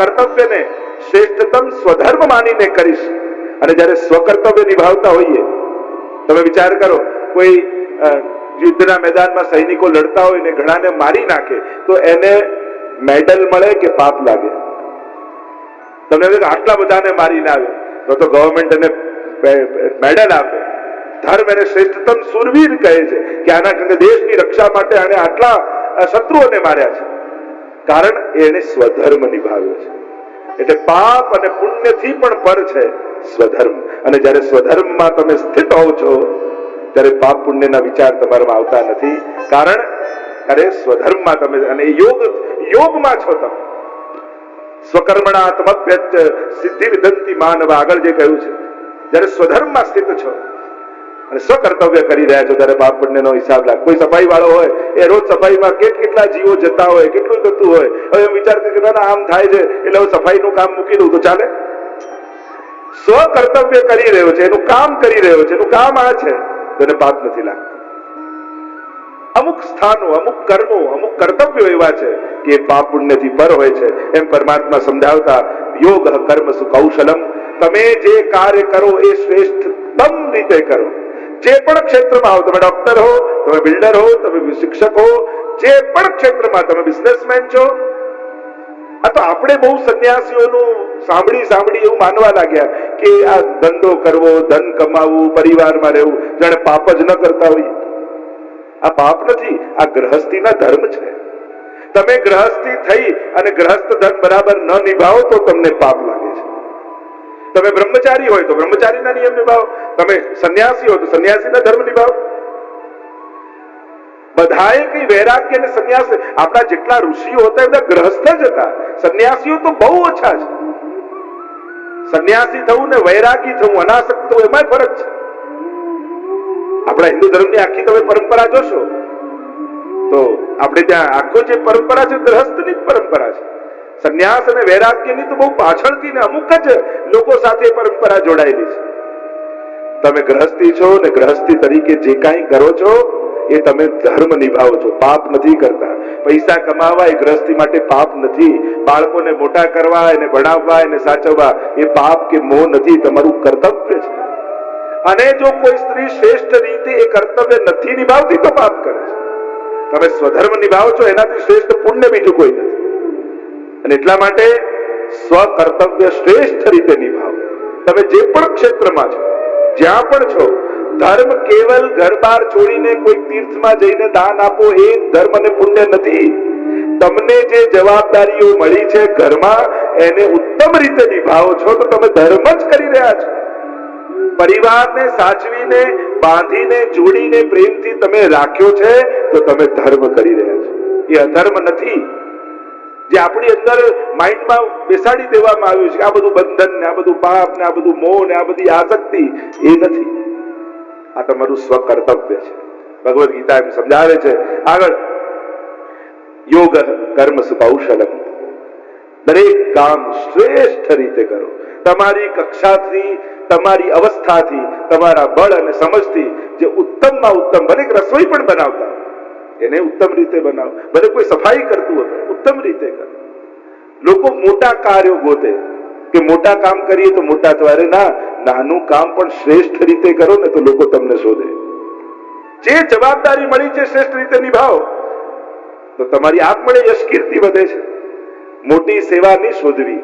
કર્તવ્યને શ્રેષ્ઠતમ સ્વધર્મ માનીને કરીશ. અને જ્યારે સ્વકર્તવ્ય નિભાવતા હોઈએ, તમે વિચાર કરો, કોઈ યુદ્ધના મેદાનમાં સૈનિકો લડતા હોય ને ઘણાને મારી નાખે તો એને મેડલ મળે કે પાપ લાગે? તમને આટલા બધાને મારીને આવે તો ગવર્મેન્ટ એને મેડલ આપે. ધર્મ એને શ્રેષ્ઠતમ સુરવીર કહે છે કે આના કારણે દેશની રક્ષા માટે આને આટલા શત્રુઓને માર્યા છે, કારણ એને સ્વધર્મ નિભાવ્યો છે. એટલે પાપ અને પુણ્યથી પણ પર છે સ્વધર્મ. અને જ્યારે સ્વધર્મમાં તમે સ્થિત હોવ છો ત્યારે પાપ પુણ્યના વિચાર તમારામાં આવતા નથી, કારણ અરે સ્વધર્મમાં તમે, અને યોગમાં છો તમે. સ્વકર્મણાત્મભ્યચ સિદ્ધિ વિદંતિ માનવ, આગળ જે કહ્યું છે, જ્યારે સ્વધર્મમાં સ્થિત છો અને સ્વકર્તવ્ય કરી રહ્યા છો ત્યારે પાપ પુણ્યનો હિસાબ લાગે. કોઈ સફાઈ વાળો હોય એ રોજ સફાઈમાં કેટલા જીવો જતા હોય, કેટલું થતું હોય, હવે એમ વિચાર કે ના આમ થાય છે એટલે હું સફાઈનું કામ મૂકી દઉં તો ચાલે? સ્વકર્તવ્ય કરી રહ્યો છે, એનું કામ કરી રહ્યો છે, એનું કામ આ છે, તો એને પાપ નથી લાગતું. અમુક સ્થાનો, અમુક કર્મો, અમુક કર્તવ્યો એવા છે કે પાપ પુણ્યથી પર હોય છે. એમ પરમાત્મા સમજાવતા યોગ કર્મ સુ કૌશલમ, તમે જે કાર્ય કરો એ શ્રેષ્ઠતમ રીતે કરો. જે પણ ક્ષેત્રમાં હો, તમે ડોક્ટર હો, તમે બિલ્ડર હો, તમે શિક્ષક હો, જે પણ ક્ષેત્રમાં, તમે બિઝનેસમેન છો. આ તો આપણે બહુ સંન્યાસીઓનું સાંભળી એવું માનવા લાગ્યા કે આ ધંધો કરવો, ધન કમાવવું, પરિવારમાં રહેવું, જાણે પાપ જ ન કરતા હોય. આ પાપ નથી, આ ગ્રહસ્થીના ધર્મ છે. તમે ગ્રહસ્થી થઈ અને ગ્રહસ્થ ધર્મ બરાબર ન નિભાવો તો તમને પાપ લાગે છે. તમે બ્રહ્મચારી હોય તો બ્રહ્મચારીના નિયમ નિભાવો, તમે સંન્યાસી હોય તો સંન્યાસીના ધર્મ નિભાવો. બધાએ કઈ વૈરાગ્ય અને સંન્યાસ, આપણા જેટલા ઋષિઓ હતા એ બધા ગ્રહસ્થ જ હતા. સંન્યાસીઓ તો બહુ ઓછા છે. સંન્યાસી થવું ને વૈરાગી થવું, અનાસક્ત થવું, એમાં ફરક છે. આપણા હિન્દુ ધર્મની આખી તમે પરંપરા જોશો તો આપણે ત્યાં આખો જે પરંપરા છે ગ્રહસ્થની જ પરંપરા છે. સંન્યાસ અને વૈરાગ્યની તો બહુ પાછળથી ને અમુક જ લોકો સાથે પરંપરા જોડાયેલી છે. તમે ગ્રહસ્થી છો ને ગ્રહસ્થી તરીકે જે કાંઈ કરો છો એ તમે ધર્મ નિભાવો છો, પાપ નથી કરતા. પૈસા કમાવા એ ગ્રહસ્થી માટે પાપ નથી. બાળકોને મોટા કરવા, એને ભણાવવા, એને સાચવવા એ પાપ કે મોહ નથી, તમારું કર્તવ્ય છે. અને જો કોઈ સ્ત્રી શ્રેષ્ઠ રીતે એ કર્તવ્ય નથી નિભાવતી તો પાપ કરે છે. તમે સ્વધર્મ નિભાવો છો એનાથી શ્રેષ્ઠ પુણ્ય બીજું કોઈ નથી. અને એટલા માટે સ્વકર્તવ્ય શ્રેષ્ઠ રીતે નિભાવો. તમે જે પણ ક્ષેત્રમાં છો, જ્યાં પણ છો, ધર્મ કેવલ ઘર બહાર છોડીને કોઈ તીર્થમાં જઈને દાન આપો એ ધર્મ અને પુણ્ય નથી. તમને જે જવાબદારીઓ મળી છે ઘરમાં એને ઉત્તમ રીતે નિભાવો છો તો તમે ધર્મ જ કરી રહ્યા છો. પરિવારને સાચવીને, બાંધીને, જોડીને, પ્રેમથી તમે રાખ્યો છે તો તમે ધર્મ કરી રહ્યા છો. એ અધર્મ નથી જે આપણી અંદર માઇન્ડમાં બેસાડી દેવામાં આવ્યું છે. આ બધું બંધન ને, આ બધું પાપ ને, આ બધું મોહ ને, આ બધી આસક્તિ, એ નથી. આ તમારું સ્વકર્તવ્ય છે. ભગવદ ગીતા એમ સમજાવે છે આગળ, યોગ કર્મ કૌશલમ, દરેક કામ શ્રેષ્ઠ રીતે કરો. તમારી કક્ષાથી, તમારી અવસ્થાથી, તમારા બળ અને સમજથી જે ઉત્તમમાં ઉત્તમ, ભલે રસોઈ પણ બનાવતા એને ઉત્તમ રીતે બનાવો, ભલે કોઈ સફાઈ કરતું હોય ઉત્તમ રીતે કરો. લોકો મોટા કાર્યો ગોતે કે મોટા કામ કરીએ તો મોટા દ્વારે, ના, નાનું કામ પણ શ્રેષ્ઠ રીતે કરો ને તો લોકો તમને શોધે. જે જવાબદારી મળી છે શ્રેષ્ઠ રીતે નિભાવો તો તમારી આપમેળે યશ કીર્તિ વધે છે. મોટી સેવા નહીં શોધવી,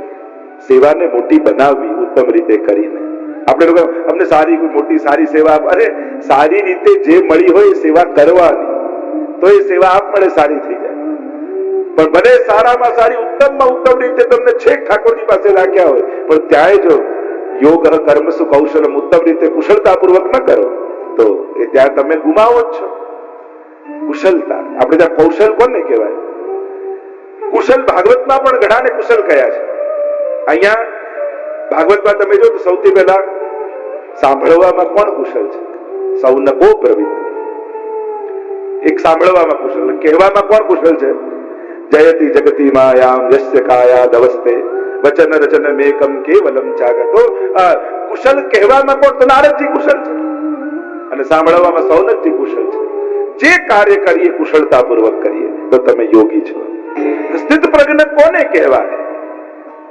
સેવાને મોટી બનાવવી ઉત્તમ રીતે કરીને. આપણે લોકો અમને સારી કોઈ મોટી સારી સેવા, અરે સારી રીતે જે મળી હોય એ સેવા કરવાની, તો એ સેવા આપમેળે સારી થઈ જાય. પણ ભલે સારામાં સારી, ઉત્તમમાં ઉત્તમ રીતે તમને છેક ઠાકોરજી પાસે રાખ્યા હોય, પણ ત્યાંય જો યોગ કર્મસુ કૌશલમ ઉત્તમ રીતે કુશળતાપૂર્વક ન કરો તો એ ત્યાં તમે ગુમાવો જ છો. કુશળતા, આપણે ત્યાં કૌશલ કોને કહેવાય? કુશલ ભાગવતમાં પણ ઘણાને કુશલ કયા છે. અહીંયા ભાગવતમાં તમે જો તો સૌથી પહેલા સાંભળવામાં કોણ કુશલ છે? સૌનકો પ્રવૃત્તિ. એક સાંભળવામાં કુશલ, કહેવામાં કોણ કુશલ છે? જયતિ જગતિ માયામ યસ્ય કાયા દવસ્તે વચન રચન મેકમ કેવલમ ચાગતો. કુશલ કહેવામાં કોણ? તો નારદજી કુશલ છે. અને સાંભળવામાં સૌનકજી કુશલ છે. જે કાર્ય કરીએ કુશળતાપૂર્વક કરીએ તો તમે યોગી છો. સ્થિત પ્રજ્ઞ કોને કહેવાય?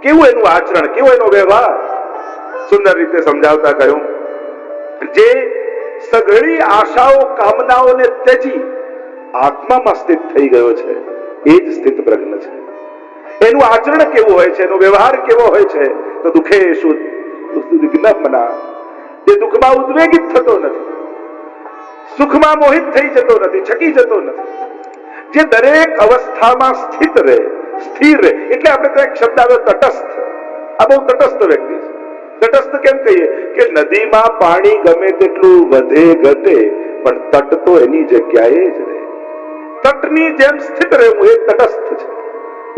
કેવું એનું આચરણ, કેવો એનો વ્યવહાર. સુંદર રીતે સમજાવતા કહ્યું, જે સઘળી આશાઓ કામનાઓને ત્યજી આત્મામાં સ્થિત થઈ ગયો છે એ જ સ્થિત પ્રજ્ઞ છે. એનું આચરણ કેવું હોય છે, એનો વ્યવહાર કેવો હોય છે? તો દુઃખેષુ ઉદ્વિગ્નમનઃ, જે દુઃખમાં ઉદ્વેગિત થતો નથી, સુખમાં મોહિત થઈ જતો નથી, છકી જતો નથી, જે દરેક અવસ્થામાં સ્થિત રહે, સ્થિર રહે. એટલે આપણે તો એક શબ્દ આવ્યો તટસ્થ. આ બહુ તટસ્થ વ્યક્તિ છે. તટસ્થ કેમ કહીએ કે નદીમાં પાણી ગમે તેટલું વધે ઘટે પણ તટ તો એની જગ્યાએ જ રહે. તટની જેમ સ્થિત રહેવું એ તટસ્થ છે,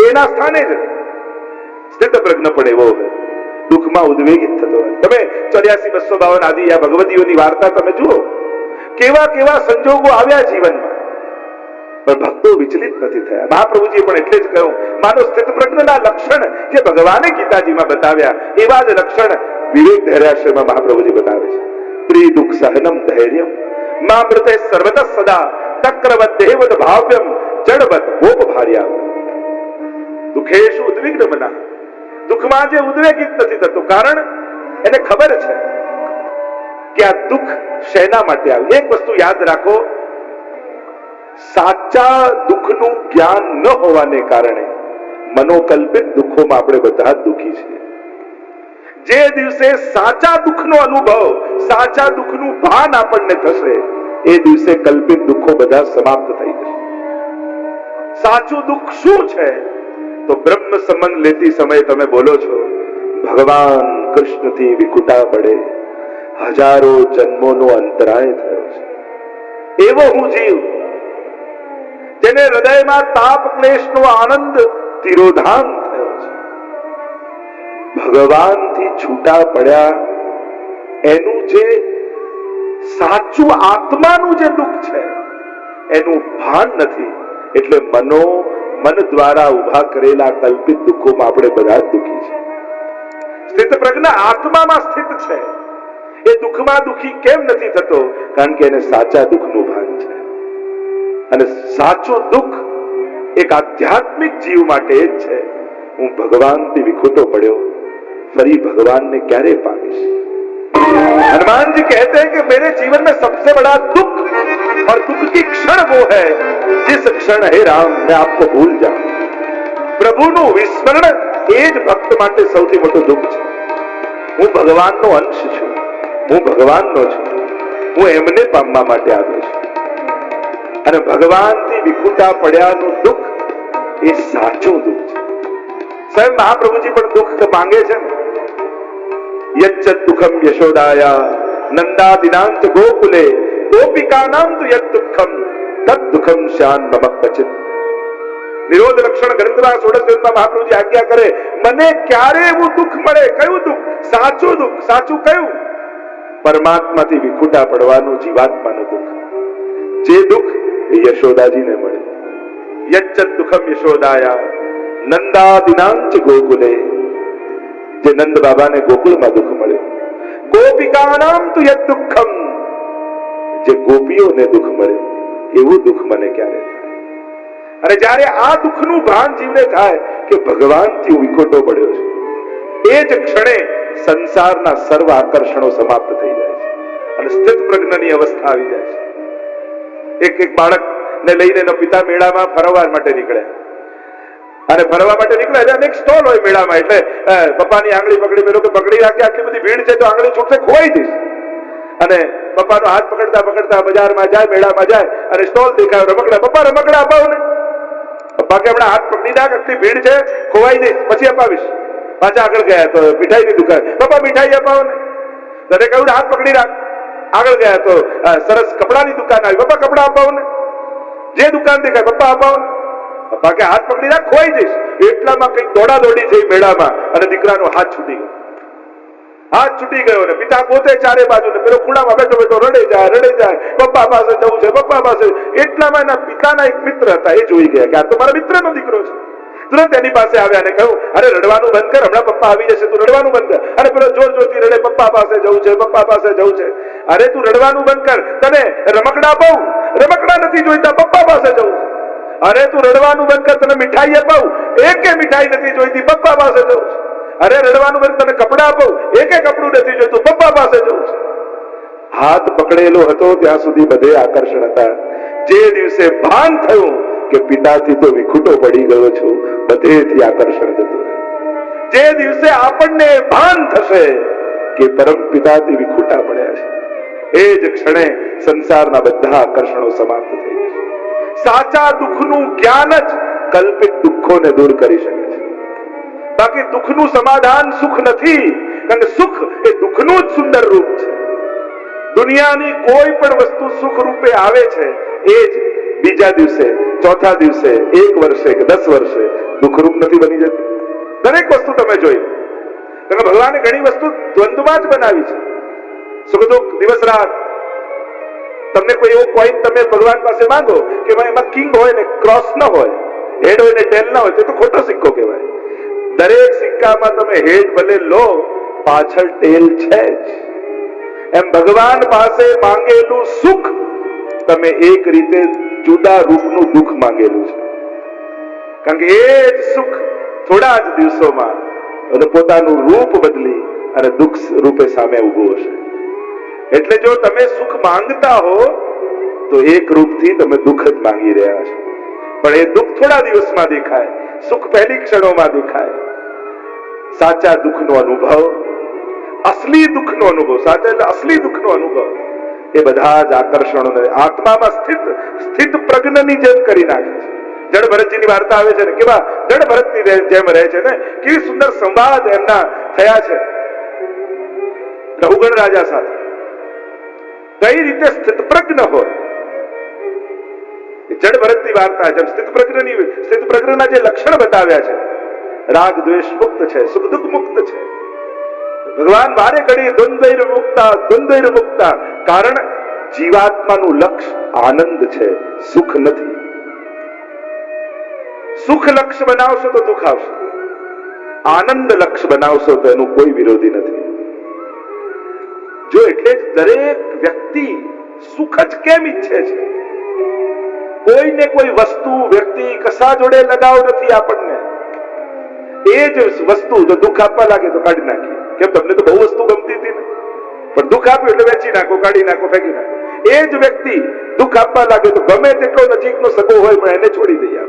એના સ્થાને જ રહે. સ્થિત પ્રજ્ઞ પણ એવો હોય, દુઃખમાં ઉદ્વેગિત થતો હોય. તમે 84-252 આદિ આ ભગવતીઓની વાર્તા તમે જુઓ, કેવા કેવા સંજોગો આવ્યા જીવનમાં, પણ ભક્તો વિચલિત નથી થયા. મહાપ્રભુજીએ પણ એટલે જ કહ્યું, માનો સ્થિત પ્રજ્ઞના લક્ષણ જે ભગવાને ગીતાજીમાં બતાવ્યા એવા જ લક્ષણ વિવેક ધૈર્યાશ્રયમાં મહાપ્રભુજી બતાવે છે. પ્રિય દુઃખ સહનમ ધૈર્યમ મામૃતે સર્વતઃ સદા તક્રવદ્દેવદ ભાવ્યમ જડવત ગોપ ભાર્યા. દુઃખેષુ ઉદ્વિગ્નમનઃ, દુઃખમાં જે ઉદ્વેગિત નથી થતો, કારણ એને ખબર છે કે આ દુઃખ શેના માટે આવ્યું. એક વસ્તુ યાદ રાખો, સાચા દુઃખનું જ્ઞાન ન હોવાને કારણે મનોકલ્પિત દુઃખોમાં આપણે બધા જ દુઃખી છીએ. જે દિવસે સાચા દુઃખનો અનુભવ, સાચા દુઃખનું ભાન આપણને થશે, એ દિવસે કલ્પિત દુઃખો બધા સમાપ્ત થઈ જશે. સાચું દુઃખ શું છે? તો બ્રહ્મ સંબંધ લેતી સમયે તમે બોલો છો, ભગવાન કૃષ્ણથી વિકુટા પડે હજારો જન્મોનો અંતરાય થયો છે. એવો હું જીવ જેને હૃદયમાં તાપ ક્લેશનો આનંદ તિરોધાન થયો છે. ભગવાનથી છૂટા પડ્યા એનું જે સાચું આત્માનું જે દુઃખ છે એનું ભાન નથી. એટલે મન દ્વારા ઉભા કરેલા કલ્પિત દુઃખોમાં આપણે બધા જ દુઃખી છીએ. સ્થિત પ્રજ્ઞ આત્મામાં સ્થિત છે. એ દુઃખમાં દુઃખી કેમ નથી થતો? કારણ કે એને સાચા દુઃખનું ભાન છે. અને સાચું દુઃખ એક આધ્યાત્મિક જીવ માટે જ છે. હું ભગવાનથી વિખૂટો પડ્યો, ફરી ભગવાनने ક્યારે पावीश? हनुमान जी कहते हैं कि मेरे जीवन में सबसे बड़ा दुख और दुख की क्षण वो है जिस क्षण हे राम मैं आपको भूल जाऊं. પ્રભુનું વિસ્મરણ એ જ ભક્ત માટે સૌથી મોટું દુઃખ છે. હું ભગવાનનો અંશ છું, હું ભગવાનનો છું, હું એમને પામવા માટે આવ્યો છું. અને ભગવાનથી વિખૂટા પડ્યાનું દુઃખ એ સાચું દુઃખ છે. સ્વયં મહાપ્રભુજી પણ દુઃખ માંગે છે ને, યચ્ચ દુઃખમ યશોદાયા નંદાદિનાંચ ગોકુલે ગોપિકાનાં તુ યદ દુઃખમ તદ દુઃખમ શાન મમ ક્વચિત. નિરોધ લક્ષણ ગ્રંથમાં 16 મહાપ્રભુજી આજ્ઞા કરે, મને ક્યારે એવું દુઃખ મળે? કયું દુઃખ? સાચું દુઃખ. સાચું કયું? પરમાત્માથી વિખૂટા પડવાનું જીવાત્માનું દુઃખ. જે દુઃખ એ યશોદાજીને મળે. યચ્ચ દુઃખમ યશોદાયા નંદાદિનાંચ ગોકુલે, જે નંદ બાબાને ગોકુળમાં દુઃખ મળ્યું. ગોપિકાનાં તુ યદ દુઃખમ, જે ગોપીઓને દુઃખ મળ્યું એવું દુઃખ મને ક્યારે થાય? અને જ્યારે આ દુઃખનું ભાન જીવને થાય કે ભગવાનથી વિખોટો પડ્યો છે, એ જ ક્ષણે સંસારના સર્વ આકર્ષણો સમાપ્ત થઈ જાય છે અને સ્થિત પ્રજ્ઞની અવસ્થા આવી જાય છે. એક બાળકને લઈને એનો પિતા મેળામાં ફરવા માટે નીકળે, અને ફરવા માટે નીકળે એટલે એક સ્ટોલ હોય મેળામાં, એટલે પપ્પાની આંગળી પકડી પેલો કે પકડી રાખે, આટલી બધી ભીડ છે તો આંગળી છૂટશે, ખોવાઈ જઈશ. અને પપ્પાનો હાથ પકડતા પકડતા બજારમાં જાય, મેળામાં જાય અને સ્ટોલ દેખાય, રમકડા. પપ્પા રમકડા અપાવો ને. પપ્પા કે હમણાં હાથ પકડી નાખ, આટલી ભીડ છે, ખોવાઈ જઈશ, પછી અપાવીશ. પાછા આગળ ગયા તો મીઠાઈની દુકાન, પપ્પા મીઠાઈ અપાવો ને. તને કહ્યું હાથ પકડી રાખ. આગળ ગયા તો સરસ કપડાની દુકાન આવી, પપ્પા કપડા અપાવો ને. જે દુકાન દેખાય પપ્પા અપાવો ને. પપ્પા કે હાથ પકડી રાખ, ખોવાઈ જઈશ. એટલામાં કઈક દોડા દોડી થઈ મેળામાં અને દીકરાનો હાથ છૂટી ગયો. હાથ છૂટી ગયો ને પિતા પોતે ચારે બાજુ ને પેલો ખૂણામાં બેઠો બેઠો રડે જાય, પપ્પા પાસે જવું છે, પપ્પા પાસે. એટલામાં એના પિતાના એક મિત્ર હતા, એ જોઈ ગયા કે આ તો મારા મિત્રનો દીકરો છે. તુરંત એની પાસે આવ્યા અને કહ્યું, અરે રડવાનું બંધ કર, હમણાં પપ્પા આવી જશે, તું રડવાનું બંધ કર. અને પેલો જોર જોરથી રડે, પપ્પા પાસે જવું છે, પપ્પા પાસે જવું છે. અરે તું રડવાનું બંધ કર, તને રમકડા અપાવું? રમકડા નથી જોઈતા, પપ્પા પાસે જવું છે. અરે તું રડવાનું બંધ કર, તને મીઠાઈ અપાવું? એકે મીઠાઈ નથી જોઈતી, પપ્પા પાસે જવું છે. અરે રડવાનું બંધ, તને કપડા આપો, એકે કપડું નથી જોઈતું, પપ્પા પાસે જવું છે. હાથ પકડેલો હતો ત્યાં સુધી બધે આકર્ષણ હતા. જે દિવસે ભાન થયું કે પિતાથી તો વિખૂટો પડી ગયો છું, બધેથી આકર્ષણ જતું રહ્યું. જે દિવસે આપણને ભાન થશે કે પરમ પિતાથી વિખૂટા પડ્યા છે, એ જ ક્ષણે સંસારના બધા આકર્ષણો સમાપ્ત થઈ જશે. સાચા દુઃખનું જ્ઞાન જ કલ્પિત દુઃખોને દૂર કરી શકે છે. બાકી દુઃખનું સમાધાન સુખ નથી, કારણ કે સુખ એ દુઃખનું જ સુંદર રૂપ છે. દુનિયાની કોઈ પણ વસ્તુ સુખ રૂપે આવે છે, એ જ બીજા દિવસે, ચોથા દિવસે, 1 વર્ષે કે 10 વર્ષે દુઃખરૂપ નથી બની જતી. દરેક વસ્તુ તમે જોઈ, ભગવાને ઘણી વસ્તુ દ્વંદ્વમાં જ બનાવી છે. સુખ દુઃખ, દિવસ રાત. તમને કોઈ એવો કોઈન તમે ભગવાન પાસે માંગો કે એમાં કિંગ હોય ને ક્રોસ ન હોય, હેડ હોય ને ટેલ ના હોય, તો ખોટો સિક્કો કહેવાય. દરેક સિક્કામાં તમે હેડ ભલે લો, પાછળ ટેલ છે જ. એમ ભગવાન પાસે માંગેલું સુખ તમે એક રીતે જુદા રૂપનું દુઃખ માંગેલું છે. કારણ કે એ જ સુખ થોડા જ દિવસોમાં અને પોતાનું રૂપ બદલી અને દુઃખ રૂપે સામે ઉભું હશે. એટલે જો તમે સુખ માંગતા હો તો એક રૂપથી તમે દુઃખ જ માંગી રહ્યા છો. પણ એ દુઃખ થોડા દિવસમાં દેખાય, સુખ પહેલી ક્ષણોમાં દેખાય. સાચા દુઃખનો અનુભવ, અસલી દુઃખનો અનુભવ, સાચા એટલે અસલી દુઃખનો અનુભવ, એ બધા જ આકર્ષણોને આત્મામાં સ્થિત પ્રજ્ઞની જેમ કરી નાખે છે. જડ ભરતજીની વાર્તા આવે છે ને, કેવા જડ ભરતની જેમ રહે છે ને, કેવી સુંદર સંવાદ એમના થયા છે રહુગણ રાજા સાથે. કઈ રીતે સ્થિત પ્રજ્ઞ હોય, જડ ભરતની વાર્તા જેમ સ્થિત પ્રજ્ઞના જે લક્ષણ બતાવ્યા છે, રાગ દ્વેષ મુક્ત છે, સુખ દુઃખ મુક્ત છે. ભગવાન વારે ઘડી દ્વંદ્વૈર મુક્તા, કારણ જીવાત્માનું લક્ષ્ય આનંદ છે, સુખ નથી. સુખ લક્ષ્ય બનાવશો તો દુઃખ આવશે, આનંદ લક્ષ્ય બનાવશો તો એનું કોઈ વિરોધી નથી. જો એટલે જ દરેક વ્યક્તિ સુખ જ કેમ ઈચ્છે છે? કોઈને કોઈ વસ્તુ, વ્યક્તિ, કશા જોડે લગાવ નથી આપણને. એ જ વસ્તુ જો દુઃખ આપવા લાગે તો કાઢી નાખીએ. કેમ, તમને તો બહુ વસ્તુ ગમતી હતી ને, પણ દુઃખ આપ્યું એટલે વેચી નાખો, કાઢી નાખો, ફેંકી નાખો. એ જ વ્યક્તિ દુઃખ આપવા લાગે તો ગમે તેટલો નજીકનો સગો હોય પણ એને છોડી દઈએ.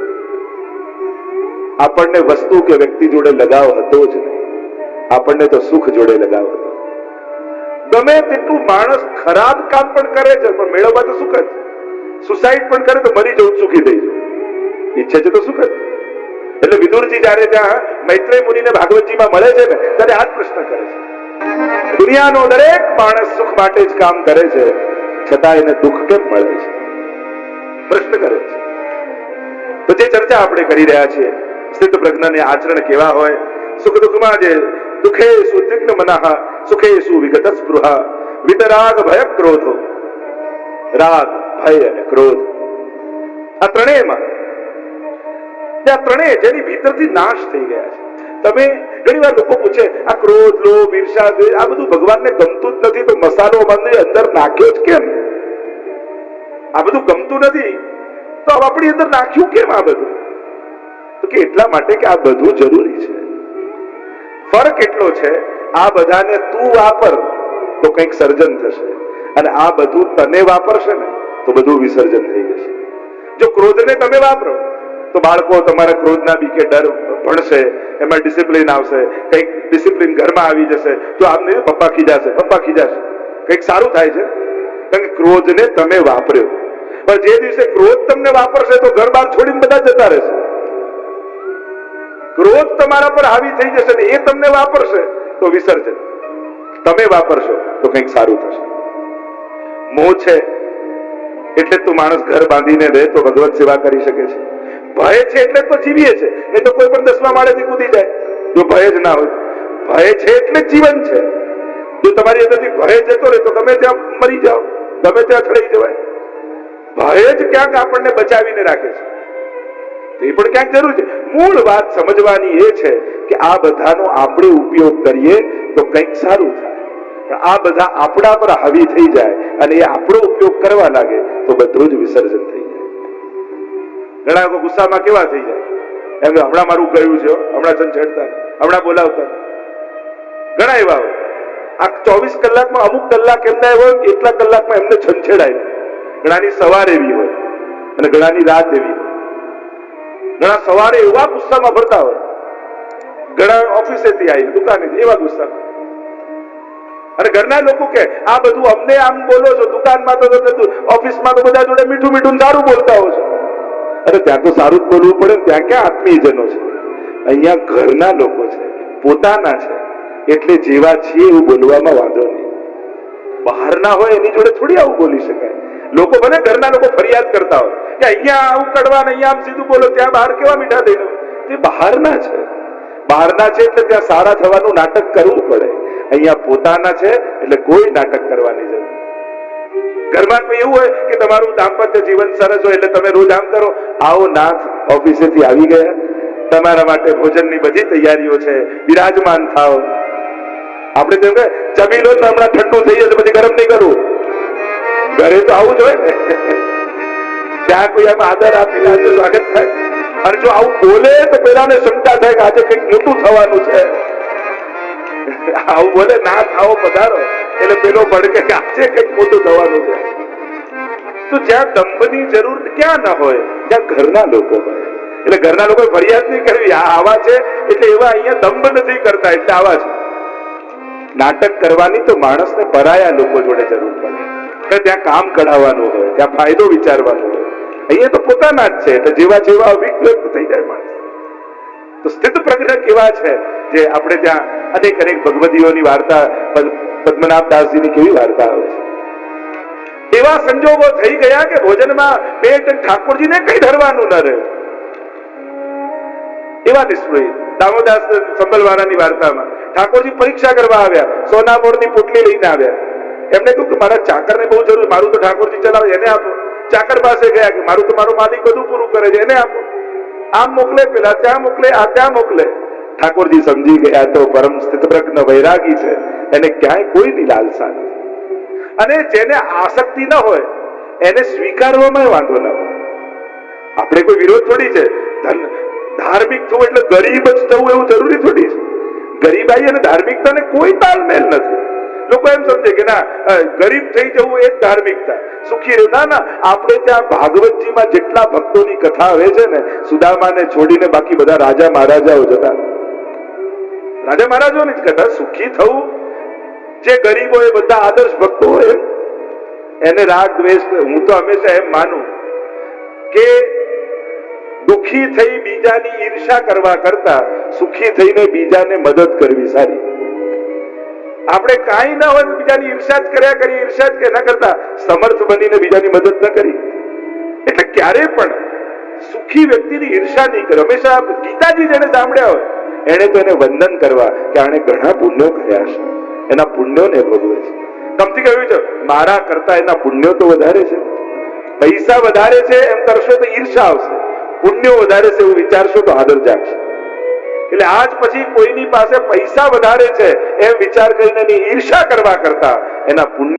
આપણને વસ્તુ કે વ્યક્તિ જોડે લગાવ હતો જ નહીં, આપણને તો સુખ જોડે લગાવ હતો. ગમે તેટલું માણસ ખરાબ કામ પણ કરે છે પણ મેળવવા તો સુખ જ. સુસાઇડ પણ કરે તો મરી જવું, સુખી થઈ જવું ઈચ્છે છે તો સુખ જ. એટલે વિદુરજી જયારે ત્યાં મૈત્રેય મુનિને ભાગવતજીમાં મળે છે ને, ત્યારે આ જ પ્રશ્ન કરે છે. દુનિયાનો દરેક માણસ સુખ માટે જ કામ કરે છે, છતાં એને દુઃખ કેમ મળે છે? પ્રશ્ન કરે છે. તો જે ચર્ચા આપણે કરી રહ્યા છીએ, સ્થિત પ્રજ્ઞને આચરણ કેવા હોય, સુખ દુઃખમાં જે દુઃખેષુ ઉદ્વિગ્ન મનઃ, સુખેષુ વિગત સ્પૃહા, વિતરાગ ભય ક્રોધો. રાગ, ભય અને ક્રોધ, આ ત્રણેયમાં, ત્રણેય જેની ભીતરથી નાશ થઈ ગયા છે. તમે ઘણી વાર લોકો પૂછે, આ ક્રોધ, લોભ, ઈર્ષા, દ્વેષ, આ બધું ભગવાનને ગમતું જ નથી તો મસાલો અંદર નાખ્યો જ કેમ? આ બધું ગમતું નથી તો આપણી અંદર નાખ્યું કેમ આ બધું? તો કે એટલા માટે કે આ બધું જરૂરી છે. ફરક એટલો છે, આ બધાને તું વાપર તો કંઈક સર્જન થશે, અને આ બધું તને વાપરશે ને તો બધું વિસર્જન થઈ જશે. જો ક્રોધને તમે વાપરો તો બાળકો તમારા ક્રોધના બીકે ડર ભણશે, એમાં ડિસિપ્લિન આવશે, કંઈક ડિસિપ્લિન ઘરમાં આવી જશે. જો આમ નહીં, પપ્પા ખીજાશે, કંઈક સારું થાય છે, કારણ કે ક્રોધને તમે વાપર્યો. પણ જે દિવસે ક્રોધ તમને વાપરશે તો ઘર બહાર છોડીને બધા જતા રહેશે. ક્રોધ તમારા પર હાવી થઈ જશે ને એ તમને વાપરશે તો વિસર્જન. તમે વાપરશો તો કંઈક સારું થશે. મોહ છે એટલે તો માણસ ઘર બાંધીને રહે તો ભગવત સેવા કરી શકે છે. ભય છે એટલે તો જીવીએ છે, એ તો કોઈ પણ 10મા માળેથી કૂદી જાય. જો ભય જ ના હોય, ભય છે એટલે જીવન છે. જો તમારી અંદરથી ભય જતો રહે તો ગમે ત્યાં મરી જાઓ, ગમે ત્યાં અથડાઈ જવાય. ભય જ ક્યાંક આપણને બચાવીને રાખે છે, એ પણ ક્યાંક જરૂર છે. મૂળ વાત સમજવાની એ છે કે આ બધાનો આપણે ઉપયોગ કરીએ તો કંઈક સારું થાય, પણ આ બધા આપણા પર હાવી થઈ જાય અને એ આપણો ઉપયોગ કરવા લાગે તો બધું જ વિસર્જન થઈ જાય. ઘણા લોકો ગુસ્સામાં કેવા થઈ જાય, એમ હમણાં મારું ગયું છે, હમણાં છંછેડતા, હમણાં બોલાવતા, ઘણા એવા હોય આ 24 કલાકમાં અમુક કલાક એમના એવા હોય કે એટલા કલાકમાં એમને છંછેડાય. ઘણાની સવાર એવી હોય અને ઘણાની રાત એવી હોય. ઘણા સવારે એવા ગુસ્સામાં ભરતા હોય, ઘણા ઓફિસેથી આવી દુકાનેથી એવા ગુસ્સામાં. અને ઘરના લોકો કે આ બધું અમને આમ બોલો છો, દુકાનમાં તો ઓફિસમાં તો બધા જોડે મીઠું મીઠું સારું બોલતા હો છો. અરે ત્યાં તો સારું જ બોલવું પડે, ત્યાં ક્યાં આત્મીયજનો છે? અહીંયા ઘરના લોકો છે, પોતાના છે, એટલે જેવા છીએ એવું બોલવામાં વાંધો નહીં. બહારના હોય એની જોડે થોડી આવું બોલી શકાય. લોકો ભલે ઘરના લોકો ફરિયાદ કરતા હોય કે અહીંયા આવું કડવા ને અહીંયા આમ સીધું બોલો, ત્યાં બહાર કેવા મીઠા થઈને. તે બહારના છે, બહારના છે એટલે ત્યાં સારા થવાનું નાટક કરવું પડે. અહીંયા પોતાના છે એટલે કોઈ નાટક કરવાની જરૂર. ઘરમાં કોઈ એવું હોય કે તમારું દાંપત્ય જીવન સરસ હોય એટલે તમે રોજ આમ કરો, આવો નાથ ઓફિસેથી આવી ગયા, તમારા માટે ભોજનની બધી તૈયારીઓ છે, બિરાજમાન થાવ. આપણે તેમ કે જમી લો તો હમણાં ઠંડુ થઈ જશે પછી ગરમ નહીં કરવું. ઘરે તો આવું જ હોય ને. ત્યાં કોઈ આમ આદર આપીને આજે સ્વાગત થાય. અને જો આવું બોલે તો પેલાને શંકા થાય કે આજે કંઈક મોટું થવાનું છે. આવું બોલે ના ખાઓ પધારો એટલે પેલો ભડકે કે આજે કંઈક મોટું થવાનું છે. તો જ્યાં દંભની જરૂર ક્યાં ના હોય, ત્યાં ઘરના લોકો હોય. એટલે ઘરના લોકો ફરિયાદ નહીં કરવી, આવા છે એટલે એવા અહીંયા દંભ નથી કરતા એટલે આવા છે. નાટક કરવાની તો માણસને પરાયા લોકો જોડે જરૂર પડે. ત્યાં કામ કઢાવવાનું હોય, ત્યાં ફાયદો વિચારવાનો હોય. અહીંયા તો પોતાના જ છે એટલે જેવા જેવા અભિવ્યક્ત થઈ જાય માણસ. તો સ્થિત પ્રજ્ઞ કેવા છે જે આપણે ત્યાં અનેક અનેક ભગવદીઓની વાર્તા, પદ્મનાભદાસજીની કેવી વાર્તા આવે છે. એવા સંજોગો થઈ ગયા કે ભોજનમાં પેટ ઠાકોરજીને કઈ ધરવાનું ન રહ્યું. એવા નિષ્ફળ દામોદાસ સંભલવાળાની વાર્તામાં ઠાકોરજી પરીક્ષા કરવા આવ્યા, સોના મોરની પોટલી લઈને આવ્યા. એમને કહ્યું કે મારા ચાકરને બહુ જરૂર, મારું તો ઠાકોરજી ચલાવે, એને આપો. ચાકર પાસે ગયા કે મારું તો મારો માલિક બધું પૂરું કરે છે, એને આપો. આમ મોકલે, પેલા ત્યાં મોકલે, આ ત્યાં મોકલે. ઠાકોરજી સમજી ગયા તો પરમ સ્થિત પ્રજ્ઞ વૈરાગી છે, એને ક્યાંય કોઈની લાલસા નથી. અને જેને આસક્તિ ન હોય એને સ્વીકારવામાં વાંધો ન હોય. આપણે કોઈ વિરોધ થોડી છે. ધાર્મિક થવું એટલે ગરીબ જ થવું એવું જરૂરી થોડી છે. ગરીબાઈ અને ધાર્મિકતાને કોઈ તાલમેલ નથી. લોકો એમ સમજે કે ના ગરીબ થઈ જવું એ જ ધાર્મિકતા, સુખી રહેવું. ના, આપણે ત્યાં ભાગવતજીમાં જેટલા ભક્તોની કથા આવે છે ને, સુદામાને છોડીને બાકી બધા રાજા મહારાજાઓ જતા. રાજા મહારાજોની જ કથા. સુખી થવું જે ગરીબો એ બધા આદર્શ ભક્તો હોય એને રાગ દ્વેષ. હું તો હંમેશા એમ માનું કે દુખી થઈ બીજાની ઈર્ષા કરવા કરતા સુખી થઈને બીજાને મદદ કરવી સારી. આપણે કાંઈ ના હોય બીજાની ઈર્ષા જ કર્યા કરીએ, ઈર્ષા જ ના કરતા સમર્થ બનીને બીજાની મદદ ન કરી. એટલે ક્યારે પણ સુખી વ્યક્તિની ઈર્ષા નહીં કરે. હંમેશા ગીતાજી જેને સાંભળ્યા હોય એને તો એને વંદન કરવા કે આણે ઘણા પુણ્યો કર્યા છે, એના પુણ્યોને ભોગવે છે. કમથી કહ્યું છે મારા કરતા એના પુણ્યો તો વધારે છે. પૈસા વધારે છે એમ કરશો તો ઈર્ષા આવશે, પુણ્યો વધારે છે એવું વિચારશો તો આદર જાગશે. એટલે આજ પછી કોઈની પાસે પૈસા વધારે છે એમ વિચાર કરીને એની ઈર્ષા કરવા કરતા એના પુણ્ય